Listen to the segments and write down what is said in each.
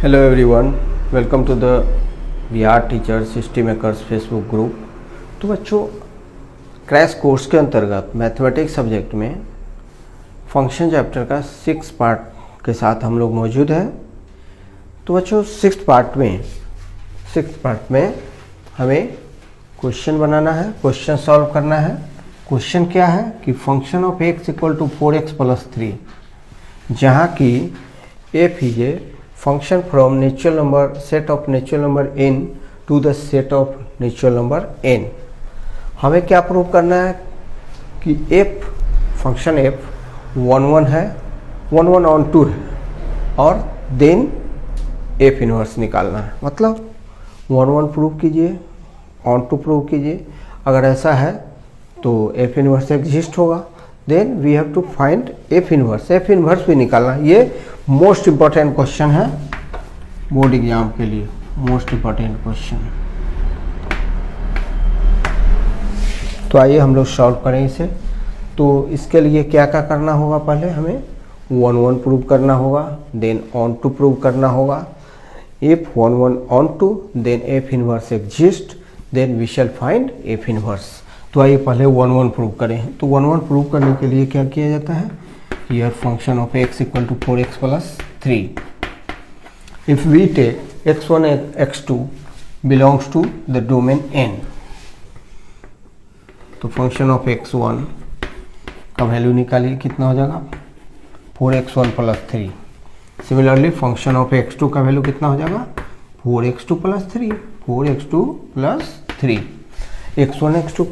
Hello everyone, welcome to the VR teacher system makers Facebook group. तो बच्चों, crash course के अंतर्गत mathematics subject में फंक्शन चैप्टर का 6 पार्ट के साथ हम लोग मौजूद हैं। तो बच्चों, 6 पार्ट में हमें क्वेश्चन बनाना है, क्वेश्चन सॉल्व करना है। क्वेश्चन क्या है कि function of x equal to 4x plus 3, जहाँ की f is a function from natural number set of natural number n to the set of natural number n। हमें क्या प्रूव करना है कि f फंक्शन f 1 है, 1 ऑन 2 है और देन f इनवर्स निकालना है। मतलब 1 प्रूव कीजिए, ऑन 2 प्रूव कीजिए। अगर ऐसा है तो f इनवर्स एग्जिस्ट होगा, then we have to find f inverse भी निकालना। ये मोस्ट इम्पॉर्टेंट क्वेश्चन है बोर्ड एग्जाम के लिए, मोस्ट इम्पॉर्टेंट क्वेश्चन। तो आइए हम लोग सॉल्व करें इसे। तो इसके लिए क्या क्या करना होगा, पहले हमें 1 प्रूव करना होगा, देन ऑन 2 प्रूव करना होगा। If 1 on 2 then f inverse exist, then we shall find f inverse. तो आइए पहले 1 प्रूव करें। तो 1 प्रूव करने के लिए क्या किया जाता है, here function of x equal to 4x plus 3। If we take x1 and x2 belongs to the domain n, तो फंक्शन ऑफ x1 का वैल्यू निकालिए, कितना हो जाएगा 4x1 plus 3। Similarly function of x2 का वैल्यू कितना हो जाएगा 4x2 plus 3, 4x2 plus 3। x1 x2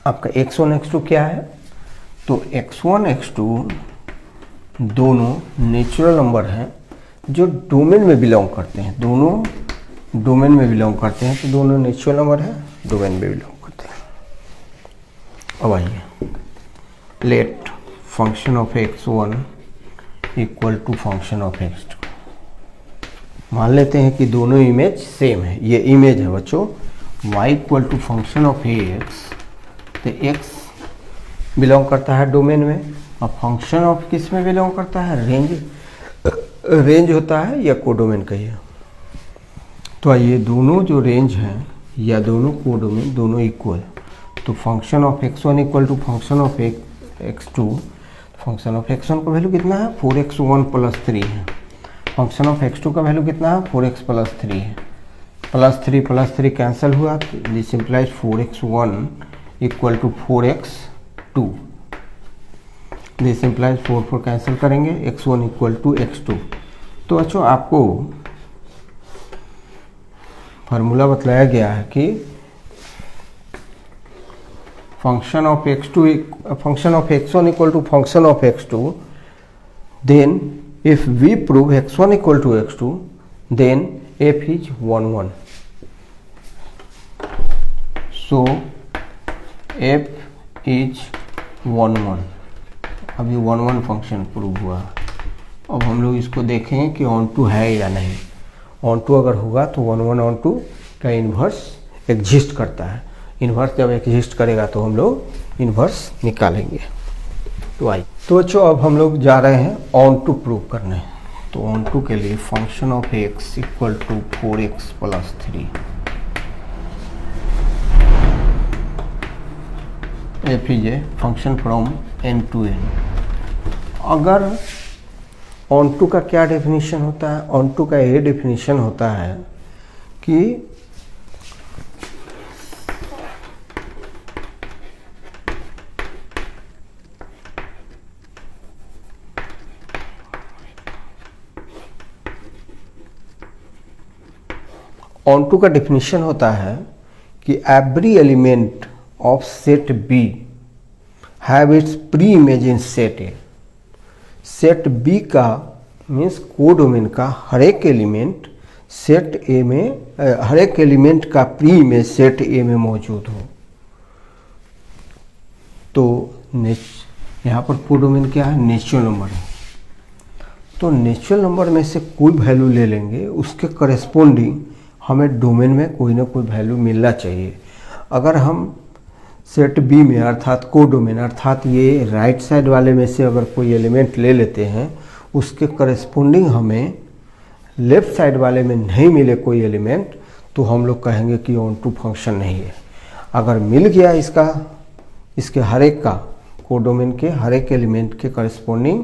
आपका x1 x2 क्या है, तो x1 x2 दोनों नेचुरल नंबर हैं जो डोमेन में बिलोंग करते हैं, दोनों डोमेन में बिलोंग करते हैं। तो दोनों नेचुरल नंबर है, डोमेन में बिलोंग करते हैं। अब आइए, let function of x1 equal to function of x2। मान लेते हैं कि दोनों इमेज सेम है। ये इमेज है बच्चों, y equal to function of x, तो x बिलोंग करता है डोमेन में और फंक्शन ऑफ किस में बिलोंग करता है, रेंज होता है या कोडोमेन कहिए। तो आइए, दोनों जो रेंज हैं या दोनों कोडोमेन दोनों इक्वल, तो function of x1 equal to function of x2। Function of x1 का वैल्यू कितना है 4x1 प्लस 3 है, फंक्शन ऑफ x2 का वैल्यू कितना है 4x प्लस 3 है। प्लस 3 कैंसिल हुआ, तो this implies 4x1 equal to 4x2। This implies 4 cancel करेंगे, x1 इक्वल टू x2। तो बच्चों, आपको फार्मूला बताया गया है कि function of x1 equal to function of x2, then if we prove x1 equal to x2 then f is 1 so f is 1 अभी 1 function prove हुआ। अब हम लोग इसको देखें कि ऑन 2 है या नहीं। ऑन 2 अगर होगा तो 1 ऑन 2 का इन्वर्स एग्जिस्ट करता है। इन्वर्स जब एग्जिस्ट करेगा तो हम लोग इन्वर्स निकालेंगे। तो आइए, तो बच्चों अब हम लोग जा रहे हैं ऑन 2 प्रूव करने। तो ऑन 2 के लिए function of x equal to 4x plus 3, f is a function from n to n। अगर ऑन 2 का क्या डेफिनेशन होता है, ऑन 2 का ये डेफिनेशन होता है कि ऑन 2 का डेफिनेशन होता है कि every element of set B have it's pre image in set A। Set B का मीन्स कोडोमेन का हर एक एलिमेंट सेट A में, हर एक एलिमेंट का प्री इमेज सेट A में मौजूद हो। तो यहाँ पर कोडोमेन क्या है, नेचुरल नंबर है। तो नेचुरल नंबर में से कोई वैल्यू ले लेंगे, उसके करेस्पोंडिंग हमें डोमेन में कोई ना कोई वैल्यू मिलना चाहिए। अगर हम सेट बी में अर्थात कोडोमेन अर्थात ये राइट साइड वाले में से अगर कोई एलिमेंट ले लेते हैं, उसके करस्पोंडिंग हमें लेफ्ट साइड वाले में नहीं मिले कोई एलिमेंट तो हम लोग कहेंगे कि ऑन टू फंक्शन नहीं है। अगर मिल गया इसके हर एक का कोडोमेन के हर एक एलिमेंट के करस्पॉन्डिंग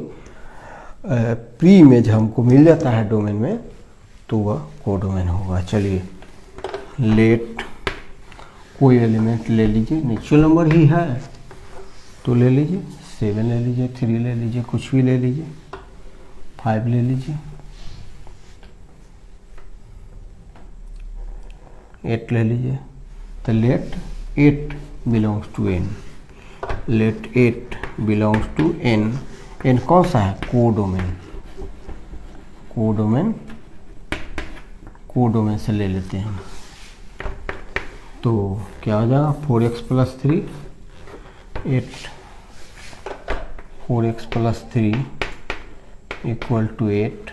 प्री इमेज हमको मिल जाता है डोमेन में तो वह कोडोमेन होगा। चलिए लेट कोई एलिमेंट ले लीजिए, नेचुरल नंबर ही है तो ले लीजिए, 7 ले लीजिए, 3 ले लीजिए, कुछ भी ले लीजिए, 5 ले लीजिए, 8 ले लीजिए। तो let 8 belongs to n, let 8 belongs to n। n कौन सा है? कोडोमेन। कोडोमेन से ले लेते हैं तो क्या हो जाएगा? 4x plus 3 8 4x plus 3 equal to 8,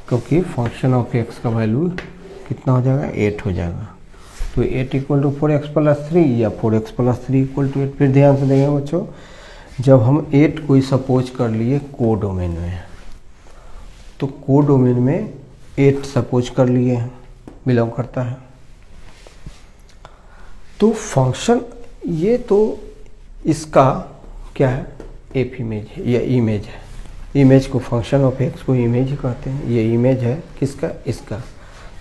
क्योंकि फंक्शन ऑफ x का वैल्यू कितना हो जाएगा? 8 हो जाएगा। तो 8 इक्वल टू 4x प्लस 3 या 4x प्लस 3 इक्वल टू 8। फिर ध्यान से देखेंगे बच्चों, जब हम 8 को सपोज कर लिए कोडोमेन में, तो कोडोमेन में 8 सपोज कर लिए बिलोंग करता है। तो फंक्शन ये तो इसका क्या है? एफ इमेज है या इमेज है। इमेज को फंक्शन ऑफ एक्स को इमेज ही कहते हैं। ये इमेज है किसका? इसका।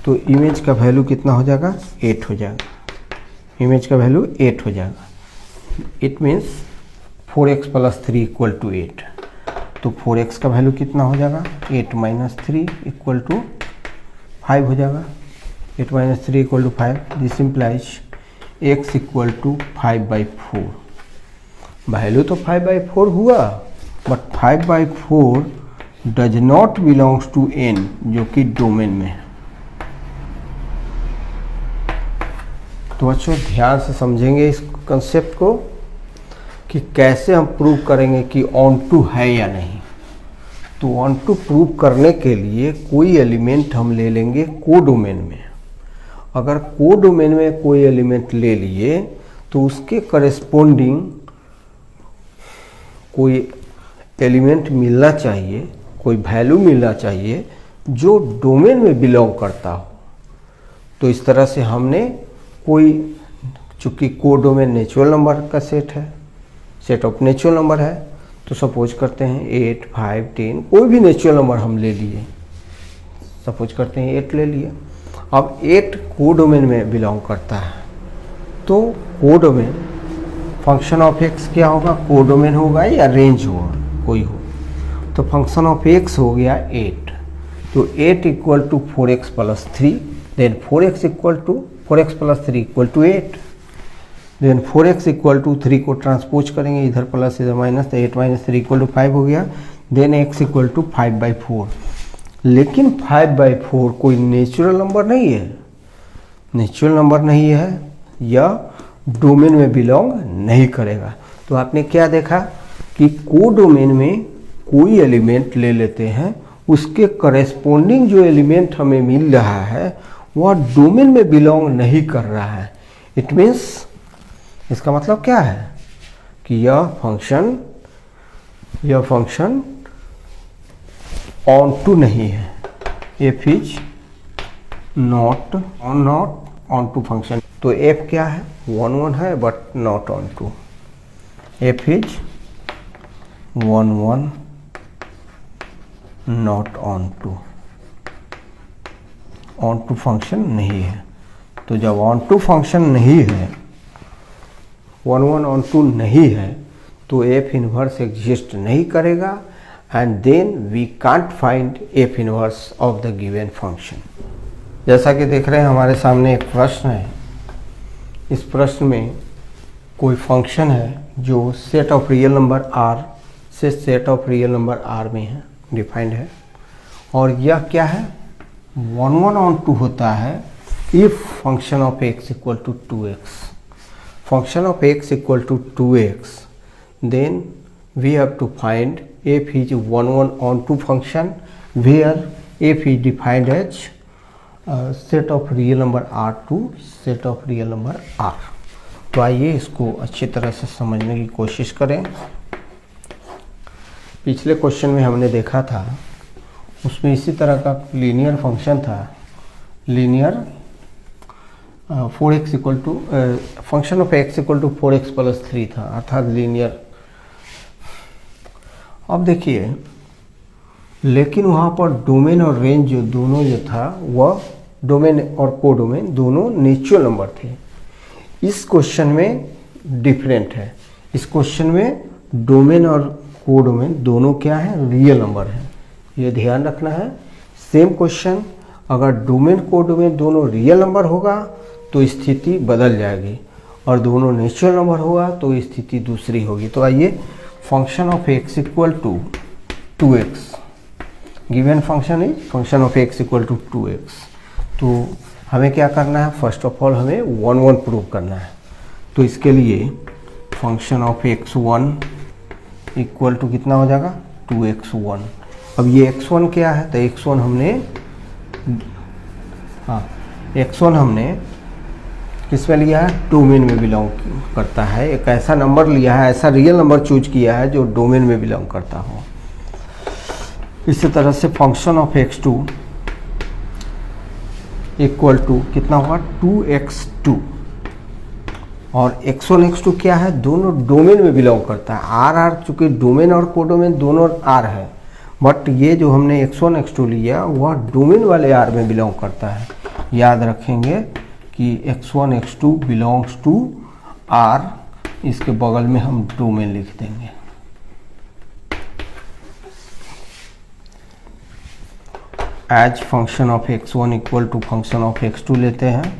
तो इमेज का वैल्यू कितना हो जाएगा? 8 हो जाएगा। इमेज का वैल्यू 8 हो जाएगा। It means 4x plus 3 equal to 8। तो 4x का वैल्यू कितना हो जाएगा? 8 माइनस 3 इक्वल टू 5 हो जाएगा। 8 minus 3 equal to 5। This implies x equal to 5/4। Value तो 5/4 हुआ, but 5/4 does not belongs to n, जो कि डोमेन में है। तो बच्चों ध्यान से समझेंगे इस कंसेप्ट को कि कैसे हम प्रूव करेंगे कि ऑन टू है या नहीं। तो ऑन टू प्रूव करने के लिए कोई एलिमेंट हम ले लेंगे कोडोमेन में। अगर कोडोमेन में कोई एलिमेंट ले लिए तो उसके करेस्पोंडिंग कोई एलिमेंट मिलना चाहिए, कोई वैल्यू मिलना चाहिए जो डोमेन में बिलोंग करता हो। तो इस तरह से हमने कोई, चूँकि कोडोमेन नेचुरल नंबर का सेट है, सेट ऑफ नेचुरल नंबर है, तो सपोज करते हैं 8, 5, 10 कोई भी नेचुरल नंबर हम ले लिए। सपोज करते हैं 8 ले लिए। अब 8 कोडोमेन में बिलोंग करता है, तो कोडोमेन फंक्शन ऑफ एक्स क्या होगा? कोडोमेन होगा या रेंज होगा, कोई हो। तो फंक्शन ऑफ एक्स हो गया 8। तो 8 equal to 4x plus 3, then 4x plus 3 equal to 8, then 4x equal to 3 को ट्रांसपोज करेंगे, इधर प्लस इधर माइनस, तो 8 माइनस 3 इक्वल टू 5 हो गया। Then x equal to 5/4। लेकिन 5/4 कोई नेचुरल नंबर नहीं है, नेचुरल नंबर नहीं है या डोमेन में बिलोंग नहीं करेगा। तो आपने क्या देखा कि कोडोमेन में कोई एलिमेंट ले लेते हैं, उसके करेस्पोंडिंग जो एलिमेंट हमें मिल रहा है वह डोमेन में बिलोंग नहीं कर रहा है। इट मीन्स इसका मतलब क्या है कि यह फंक्शन ऑन टू नहीं है। F is not onto function. तो एफ क्या है? 1 है but not onto. F is 1 not onto function नहीं है। तो जब ऑन टू फंक्शन नहीं है, 1 ऑन टू नहीं है, तो एफ इनवर्स एग्जिस्ट नहीं करेगा and then we can't find f inverse of the given function. जैसा कि देख रहे हैं हमारे सामने एक प्रश्न है। इस प्रश्न में कोई फंक्शन है जो set of real number R से set of real number R में है, डिफाइंड है। और यह क्या है? 1 ऑन टू होता है if function of x equal to 2x। Function of x equal to 2x, then we have to find f is 1 on to function where f is defined as set of real number r to set of real number r। तो आइए इसको अच्छी तरह से समझने की कोशिश करें। पिछले क्वेश्चन में हमने देखा था, उसमें इसी तरह का लीनियर फंक्शन था, linear 4x equal to function of x equal to 4x plus 3 था, अर्थात लीनियर। अब देखिए, लेकिन वहाँ पर डोमेन और रेंज जो दोनों जो था वह डोमेन और कोडोमेन दोनों नेचुरल नंबर थे। इस क्वेश्चन में डिफरेंट है, इस क्वेश्चन में डोमेन और कोडोमेन दोनों क्या है, रियल नंबर है। ये ध्यान रखना है। सेम क्वेश्चन, अगर डोमेन कोडोमेन दोनों रियल नंबर होगा तो स्थिति बदल जाएगी, और दोनों नेचुरल नंबर होगा तो स्थिति दूसरी होगी। तो आइए, function of x equal to 2x, given function is function of x equal to 2x। तो हमें क्या करना है, फर्स्ट ऑफ ऑल हमें 1 1 प्रूव करना है। तो इसके लिए function of x1 equal to कितना हो जाएगा, 2x1। अब ये x1 क्या है, तो x1 हमने किस में लिया है, डोमेन में बिलोंग करता है। एक ऐसा नंबर लिया है, ऐसा रियल नंबर चूज किया है जो डोमेन में बिलोंग करता हो। इसी तरह से function of x2 equal to कितना होगा, 2x2। और x1 x2 क्या है, दोनों डोमेन में बिलोंग करता है। r चूँकि डोमेन और कोडोमेन दोनों r है, बट ये जो हमने x1 x2 लिया वह डोमेन वाले r में बिलोंग करता है। याद रखेंगे कि x1 x2 belongs to r, इसके बगल में हम डोमेन लिख देंगे। As function of x1 equal to function of x2 लेते हैं।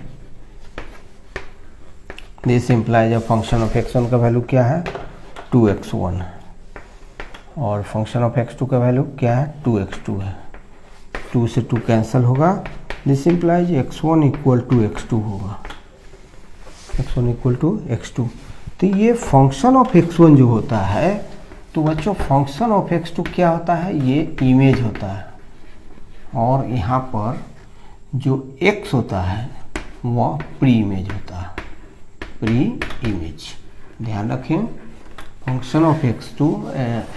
This implies function of x1 का वैल्यू क्या है, 2x1, और फंक्शन ऑफ x2 का वैल्यू क्या है, 2x2 है। 2 से 2 कैंसिल होगा। This implies x1 equal to x2 होगा, x1 इक्वल टू x2। तो ये फंक्शन ऑफ x1 जो होता है, तो बच्चों फंक्शन ऑफ x2 क्या होता है, ये इमेज होता है। और यहाँ पर जो x होता है वह प्री इमेज होता है, प्री इमेज। ध्यान रखें, function of x2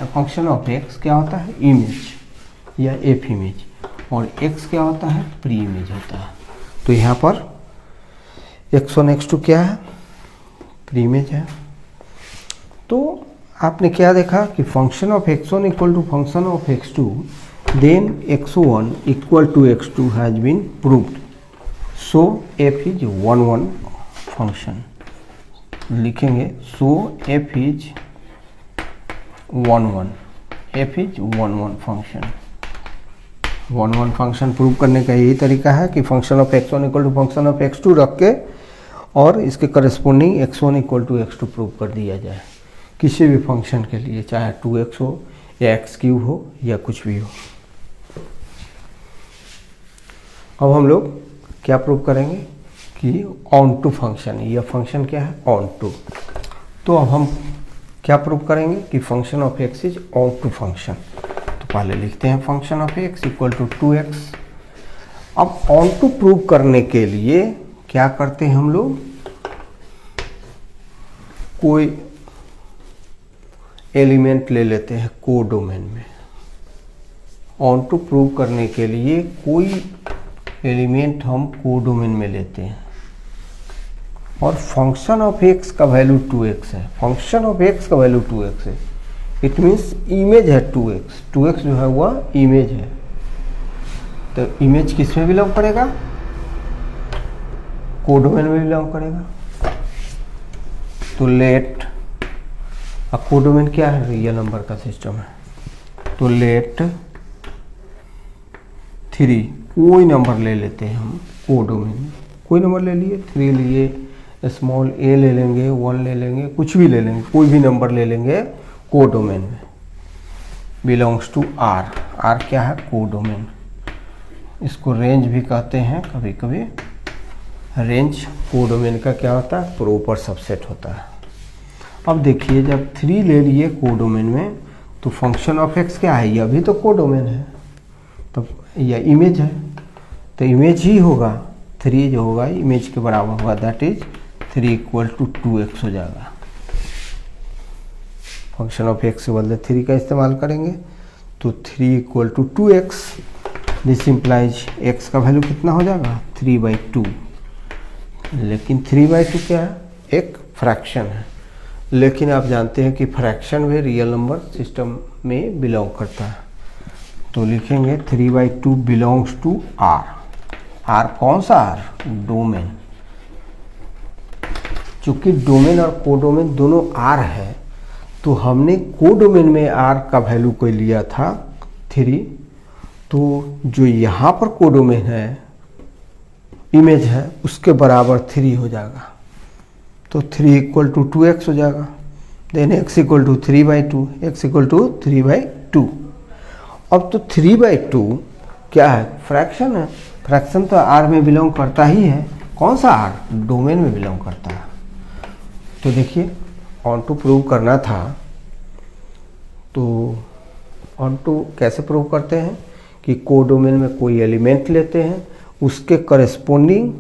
function of x क्या होता है, इमेज या एफ इमेज, और x क्या होता है, प्री इमेज होता है। तो यहाँ पर x1 x2 क्या है, प्री इमेज है। तो आपने क्या देखा कि function of x1 equal to function of x2, then x1 equal to x2 has been proved, so f is 1 1 function। लिखेंगे so f is 1 1, f is 1 1 function। 1 1 function prove करने का यही तरीका है कि function of x1 equal to function of x2 रख के और इसके corresponding x1 equal to x2 prove कर दिया जाए, किसी भी फंक्शन के लिए, चाहे 2x हो या x³ हो या कुछ भी हो। अब हम लोग क्या प्रूव करेंगे कि ऑन टू फंक्शन, यह फंक्शन क्या है, ऑन टू। तो अब हम क्या प्रूव करेंगे कि function of x is onto function. तो पहले लिखते हैं function of x equal to 2x। अब ऑन टू प्रूव करने के लिए क्या करते हैं हम लोग, कोई एलिमेंट ले लेते हैं कोडोमेन में। ऑन टू प्रूव करने के लिए कोई एलिमेंट हम कोडोमेन में लेते हैं, और फंक्शन ऑफ x का वैल्यू 2x है। फंक्शन ऑफ x का वैल्यू 2x है, इट मीन्स इमेज है 2x। 2x जो है वह इमेज है। तो इमेज किस में बिलोंग करेगा, कोडोमेन में बिलोंग करेगा। तो लेट, अब कोडोमेन क्या है, रियल नंबर का सिस्टम है। तो लेट 3, कोई नंबर ले लेते हैं हम कोडोमेन में, कोई नंबर ले लिए, 3 लिए, स्मॉल a ले लेंगे, 1 ले लेंगे, कुछ भी ले लेंगे, कोई भी नंबर ले लेंगे कोडोमेन में। बिलोंग्स टू r, r क्या है, कोडोमेन। इसको रेंज भी कहते हैं कभी कभी। रेंज कोडोमेन का क्या होता है, प्रॉपर सबसेट होता है। अब देखिए, जब 3 ले लिए कोडोमेन में, तो फंक्शन ऑफ x क्या है, यह भी तो कोडोमेन है, तो यह इमेज है, तो इमेज ही होगा। 3 जो होगा इमेज के बराबर होगा, that is 3 equal to 2x हो जाएगा। फंक्शन ऑफ एक्स के बदले 3 का इस्तेमाल करेंगे तो 3 equal to 2x। This implies x का वैल्यू कितना हो जाएगा 3/2। लेकिन 3/2 क्या है, एक फ्रैक्शन है, लेकिन आप जानते हैं कि फ्रैक्शन भी रियल नंबर सिस्टम में बिलोंग करता है। तो लिखेंगे 3/2 बिलोंग्स टू r। r कौन सा r, डोमेन। चूंकि डोमेन और कोडोमेन दोनों r है तो हमने कोडोमेन में r का वैल्यू कोई लिया था 3, तो जो यहाँ पर कोडोमेन है इमेज है उसके बराबर 3 हो जाएगा। तो 3 इक्वल टू 2x हो जाएगा। Then x equal to 3/2, x equal to 3/2। अब तो 3/2 क्या है, फ्रैक्शन है। फ्रैक्शन तो r में बिलोंग करता ही है। कौन सा r, डोमेन में बिलोंग करता है। तो देखिए ऑन टू प्रूव करना था, तो ऑन टू कैसे प्रूव करते हैं कि कोडोमेन में कोई एलिमेंट लेते हैं, उसके करस्पॉन्डिंग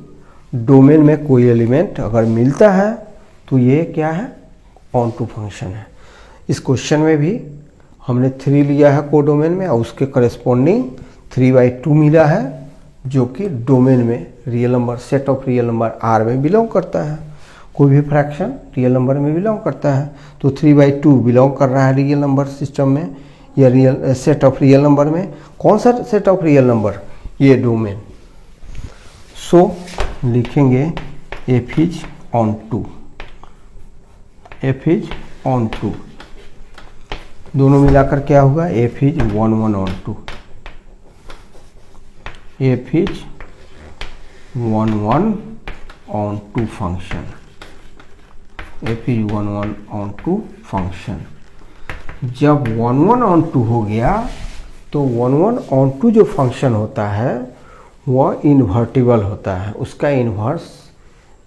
डोमेन में कोई एलिमेंट अगर मिलता है तो ये क्या है, ऑन टू फंक्शन है। इस क्वेश्चन में भी हमने 3 लिया है कोडोमेन में और उसके करस्पॉन्डिंग 3/2 मिला है, जो कि डोमेन में real number, set of real number R में बिलोंग करता है। कोई भी फ्रैक्शन रियल नंबर में बिलोंग करता है, तो 3/2 बिलोंग कर रहा है रियल नंबर सिस्टम में या real set of real number में। कौन सा सेट ऑफ रियल नंबर, ये डोमेन। सो लिखेंगे f is onto, f is onto. दोनों मिलाकर क्या होगा, f is 1 1 onto, f is 1 1 onto function, f is 1 1 onto function. जब 1 1 ऑन टू हो गया तो 1 1 ऑन टू जो फंक्शन होता है वह इन्वर्टिबल होता है, उसका इन्वर्स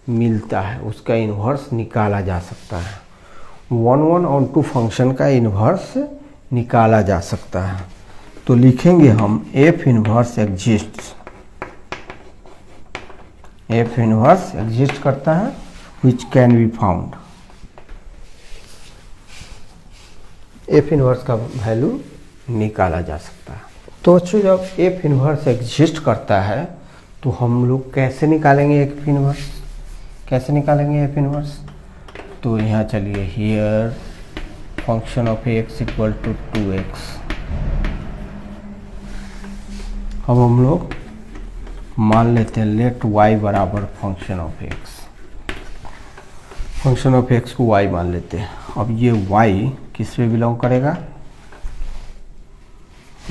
मिलता है, उसका इन्वर्स निकाला जा सकता है। 1 1 ऑन टू फंक्शन का इन्वर्स निकाला जा सकता है। तो लिखेंगे हम f inverse exists, f inverse exist करता है which can be found. f inverse का वैल्यू निकाला जा सकता है। तो बच्चों जब f इन्वर्स एग्जिस्ट करता है तो हम लोग कैसे निकालेंगे f इन्वर्स, कैसे निकालेंगे f इन्वर्स। तो यहाँ चलिए, here function of x equal to 2x। अब हम लोग मान लेते हैं लेट y बराबर function of x, function of x को y मान लेते हैं। अब ये y किस में बिलोंग करेगा,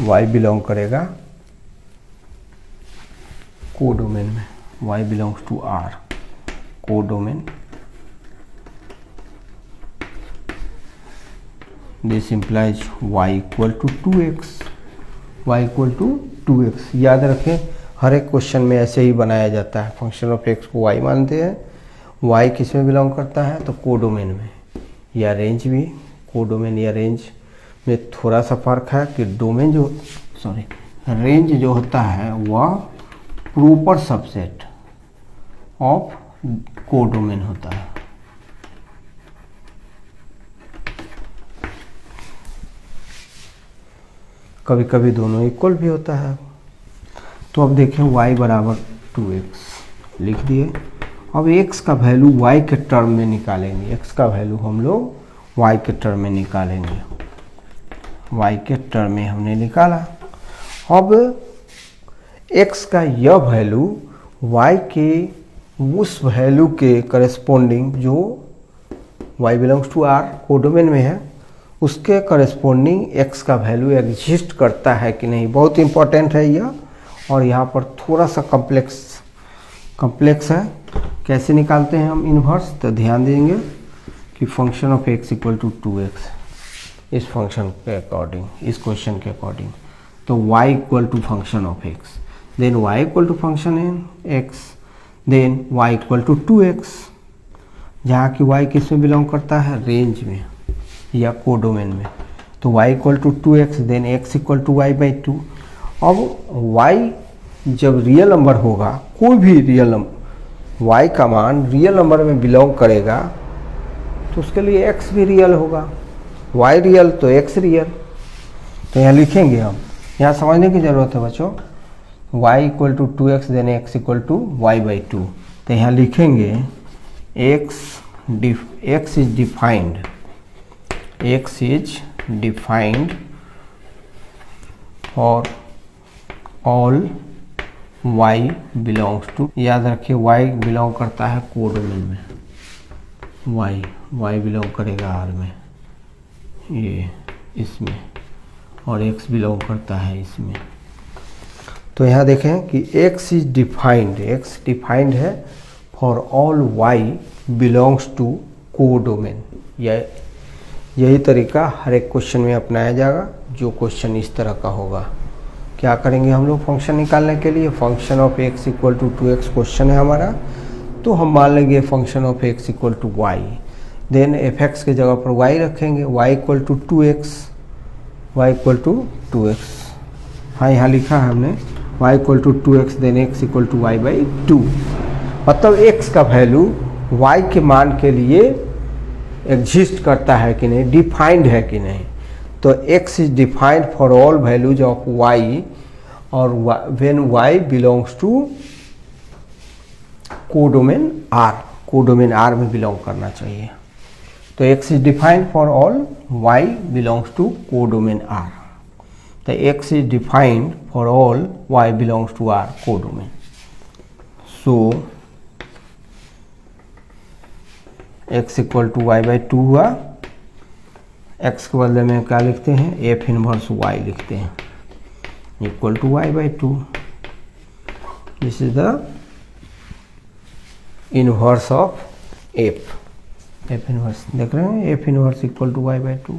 y बिलोंग करेगा कोडोमेन में, y belongs to R, codomain. This implies y equal to 2x, y equal to 2x। याद रखें हर एक क्वेश्चन में ऐसे ही बनाया जाता है, फंक्शन ऑफ x को y मानते हैं, y किस में बिलोंग करता है तो कोडोमेन में, या रेंज भी कोडोमेन या रेंज में थोड़ा सा फर्क है कि डोमेन जो रेंज जो होता है वह प्रॉपर सबसेट ऑफ कोडोमेन होता है। कभी कभी दोनों इक्वल भी होता है। तो अब देखें y बराबर 2x लिख दिए। अब x का वैल्यू y के टर्म में निकालेंगे, x का वैल्यू हम लोग y के टर्म में निकालेंगे, y के टर्म में हमने निकाला। अब x का यह वैल्यू y के उस वैल्यू के करस्पॉन्डिंग जो y belongs to R codomain में है, उसके करस्पॉन्डिंग x का वैल्यू एग्जिस्ट करता है कि नहीं, बहुत इंपॉर्टेंट है यह। और यहाँ पर थोड़ा सा कम्प्लेक्स है। कैसे निकालते हैं हम इन्वर्स, तो ध्यान देंगे कि function of x equal to 2x, इस फंक्शन के अकॉर्डिंग, इस क्वेश्चन के अकॉर्डिंग, तो y equal to function of x, then y equal to function in x, then y equal to 2x, जहाँ की y किस में बिलोंग करता है, रेंज में या कोडोमेन में। तो y equal to 2x, then x equal to y/2। अब y जब रियल नंबर होगा, कोई भी रियल नंबर, y का मान रियल नंबर में बिलोंग करेगा तो उसके लिए x भी रियल होगा। y रियल तो x रियल। तो यहाँ लिखेंगे हम, यहाँ समझने की ज़रूरत है बच्चों, y equal to 2x then x equal to y by 2। तो यहाँ लिखेंगे x is defined for all y belongs to, याद रखिए y बिलोंग करता है कोडोमेन में, y बिलोंग करेगा R में, ये इसमें, और x बिलोंग करता है इसमें। तो यहाँ देखें कि x इज डिफाइंड है for all y belongs to codomain. यही तरीका हर एक क्वेश्चन में अपनाया जाएगा जो क्वेश्चन इस तरह का होगा। क्या करेंगे हम लोग फंक्शन निकालने के लिए, function of x equal to 2x question है हमारा, तो हम मान लेंगे function of x equal to y, then fx के जगह पर y रखेंगे, y इक्वल टू 2x, हाँ यहाँ लिखा है हमने y equal to 2x then x equal to y by 2। मतलब x का वैल्यू y के मान के लिए एग्जिस्ट करता है कि नहीं, डिफाइंड है कि नहीं। तो x is defined for all values of y और when y belongs to codomain R में बिलोंग करना चाहिए। तो x is defined for all y belongs to codomain R। तो x is defined for all y belongs to R codomain. So x equal to y by 2 हुआ, x के बदले में क्या लिखते हैं, f इनवर्स y लिखते हैं, equal to y by 2। This is the inverse of f inverse, देख रहे हैं f inverse equal to y by 2।